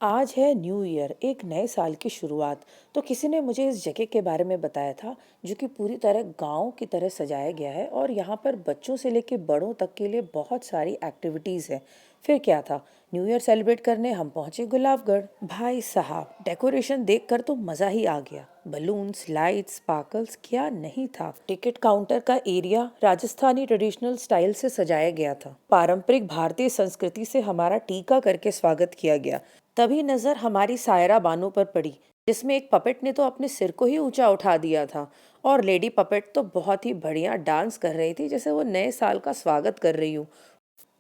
आज है new year, एक नए साल की शुरुआत। तो किसी ने मुझे इस जगह के बारे में बताया था जो कि पूरी तरह गांव की तरह सजाया गया है और यहाँ पर बच्चों से लेके बड़ों तक के लिए बहुत सारी एक्टिविटीज़ है। फिर क्या था, न्यू ईयर सेलिब्रेट करने हम पहुंचे गुलाबगढ़। भाई साहब, डेकोरेशन देखकर तो मज़ा ही आ गया। बलून्स, लाइट्स, स्पार्कल्स, क्या नहीं था। टिकट काउंटर का एरिया राजस्थानी ट्रेडिशनल स्टाइल से सजाया गया था। पारंपरिक भारतीय संस्कृति से हमारा टीका करके स्वागत किया गया। तभी नजर हमारी सायरा बानो पर पड़ी, जिसमें एक पपेट ने तो अपने सिर को ही ऊंचा उठा दिया था और लेडी पपेट तो बहुत ही बढ़िया डांस कर रही थी, जैसे वो नए साल का स्वागत कर रही हूँ।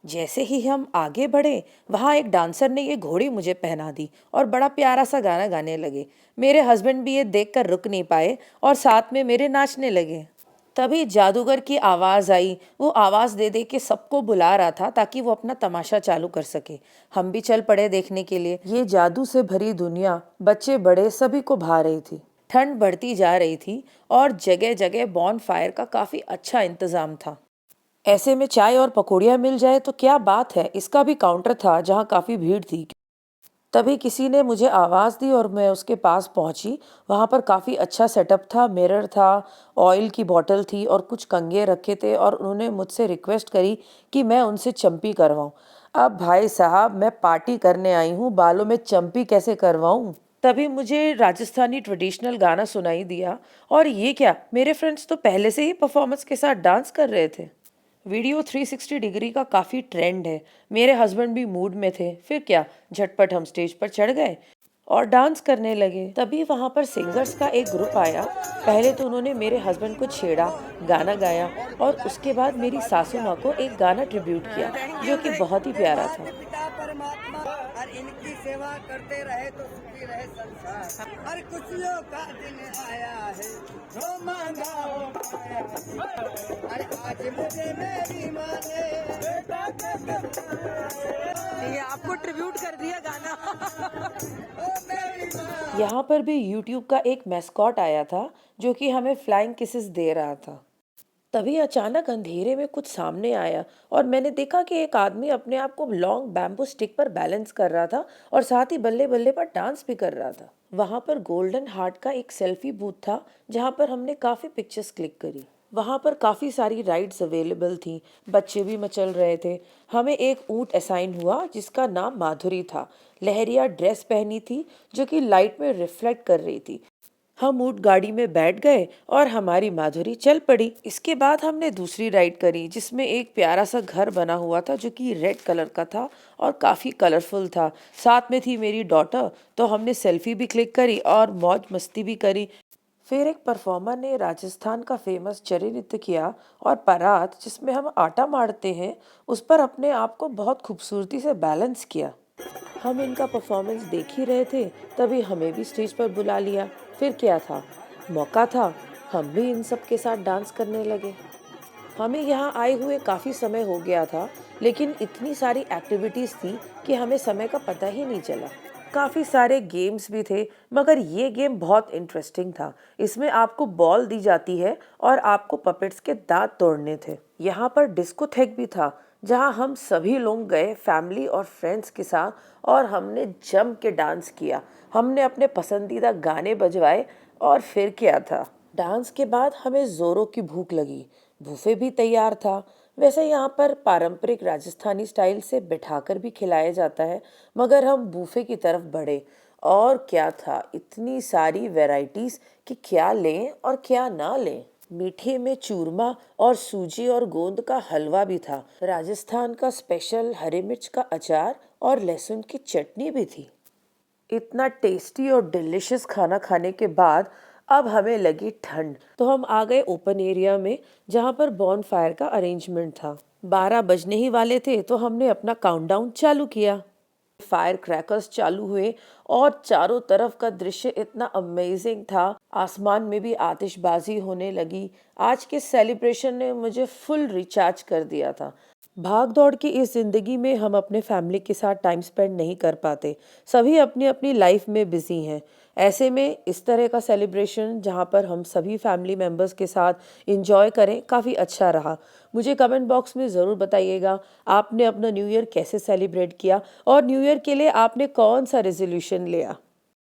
जैसे ही हम आगे बढ़े, वहाँ एक डांसर ने ये घोड़ी मुझे पहना दी और बड़ा प्यारा सा गाना गाने लगे। मेरे हस्बैंड भी ये देखकर रुक नहीं पाए और साथ में मेरे नाचने लगे। तभी जादूगर की आवाज आई। वो आवाज दे दे के सबको बुला रहा था ताकि वो अपना तमाशा चालू कर सके। हम भी चल पड़े देखने के लिए। ये जादू से भरी दुनिया बच्चे बड़े सभी को भा रही थी। ठंड बढ़ती जा रही थी और जगह जगह बॉन फायर का काफी अच्छा इंतजाम था। ऐसे में चाय और पकौड़ियाँ मिल जाए तो क्या बात है। इसका भी काउंटर था जहाँ काफी भीड़ थी। तभी किसी ने मुझे आवाज़ दी और मैं उसके पास पहुंची। वहाँ पर काफ़ी अच्छा सेटअप था, मिरर था, ऑयल की बोतल थी और कुछ कंघे रखे थे और उन्होंने मुझसे रिक्वेस्ट करी कि मैं उनसे चंपी करवाऊँ। अब भाई साहब, मैं पार्टी करने आई हूँ, बालों में चंपी कैसे करवाऊँ। तभी मुझे राजस्थानी ट्रेडिशनल गाना सुनाई दिया। और ये क्या, मेरे फ्रेंड्स तो पहले से ही परफॉर्मेंस के साथ डांस कर रहे थे। वीडियो 360 डिग्री का काफ़ी ट्रेंड है। मेरे हस्बैंड भी मूड में थे। फिर क्या, झटपट हम स्टेज पर चढ़ गए और डांस करने लगे। तभी वहाँ पर सिंगर्स का एक ग्रुप आया। पहले तो उन्होंने मेरे हस्बैंड को छेड़ा, गाना गाया और उसके बाद मेरी सासू माँ को एक गाना ट्रिब्यूट किया थैंक जो यू कि थैंक बहुत यू ही मेरे प्यारा माता था। पिता परमात्मा और इनकी सेवा करते रहे तो सुखी रहे संसार। हर खुशियों का दिन आया है, जो मांगा वो पाया है। अरे आज मुझे मेरी माँ ने ये आपको ट्रिब्यूट कर दिया गाना। ओ मेरी माँ। यहाँ पर भी यूट्यूब का एक मैस्कॉट आया था जो कि हमें फ्लाइंग किसेस दे रहा था। तभी अचानक अंधेरे में कुछ सामने आया और मैंने देखा कि एक आदमी अपने आप को लॉन्ग बैम्बू स्टिक पर बैलेंस कर रहा था और साथ ही बल्ले बल्ले पर डांस भी कर रहा था। वहां पर गोल्डन हार्ट का एक सेल्फी बूथ था जहां पर हमने काफी पिक्चर्स क्लिक करी। वहां पर काफी सारी राइड्स अवेलेबल थी। बच्चे भी मचल रहे थे। हमें एक ऊंट असाइन हुआ जिसका नाम माधुरी था। लहरिया ड्रेस पहनी थी जो कि लाइट में रिफ्लेक्ट कर रही थी। हम ऊंट गाड़ी में बैठ गए और हमारी माधुरी चल पड़ी। इसके बाद हमने दूसरी राइड करी जिसमें एक प्यारा सा घर बना हुआ था जो कि रेड कलर का था और काफ़ी कलरफुल था। साथ में थी मेरी डॉटर, तो हमने सेल्फी भी क्लिक करी और मौज मस्ती भी करी। फिर एक परफॉर्मर ने राजस्थान का फेमस चरी नृत्य किया और परात, जिसमें हम आटा मारते हैं, उस पर अपने आप को बहुत खूबसूरती से बैलेंस किया। हम इनका परफॉर्मेंस देख ही रहे थे, तभी हमें भी स्टेज पर बुला लिया। फिर क्या था, मौका था, हम भी इन सब के साथ डांस करने लगे। हमें यहाँ आए हुए काफ़ी समय हो गया था, लेकिन इतनी सारी एक्टिविटीज़ थी कि हमें समय का पता ही नहीं चला। काफ़ी सारे गेम्स भी थे, मगर ये गेम बहुत इंटरेस्टिंग था। इसमें आपको बॉल दी जाती है और आपको पपेट्स के दांत तोड़ने थे। यहाँ पर डिस्कोथेक भी था जहाँ हम सभी लोग गए फैमिली और फ्रेंड्स के साथ और हमने जम के डांस किया। हमने अपने पसंदीदा गाने बजवाए और फिर क्या था, डांस के बाद हमें जोरों की भूख लगी। बूफे भी तैयार था। वैसे यहाँ पर पारंपरिक राजस्थानी स्टाइल से बिठाकर भी खिलाया जाता है, मगर हम बूफे की तरफ बढ़े और क्या था, इतनी सारी वैरायटीज कि क्या लें और क्या ना लें। मीठे में चूरमा और सूजी और गोंद का हलवा भी था। राजस्थान का स्पेशल हरी मिर्च का अचार और लहसुन की चटनी भी थी। इतना टेस्टी और डिलिशियस खाना खाने के बाद अब हमें लगी ठंड, तो हम आ गए ओपन एरिया में जहाँ पर बॉन फायर का अरेंजमेंट था। 12 बजने ही वाले थे तो हमने अपना काउंटडाउन चालू किया। फायर क्रैकर्स चालू हुए और चारों तरफ का दृश्य इतना अमेजिंग था। आसमान में भी आतिशबाजी होने लगी। आज के सेलिब्रेशन ने मुझे फुल रिचार्ज कर दिया था। भाग-दौड़ की इस ज़िंदगी में हम अपने फैमिली के साथ टाइम स्पेंड नहीं कर पाते। सभी अपनी-अपनी लाइफ में बिज़ी हैं। ऐसे में इस तरह का सेलिब्रेशन जहाँ पर हम सभी फैमिली मेंबर्स के साथ एन्जॉय करें, काफ़ी अच्छा रहा। मुझे कमेंट बॉक्स में ज़रूर बताइएगा, आपने अपना न्यू ईयर कैसे सेलिब्रेट किया और न्यू ईयर के लिए आपने कौन-सा रेज़ोल्यूशन लिया?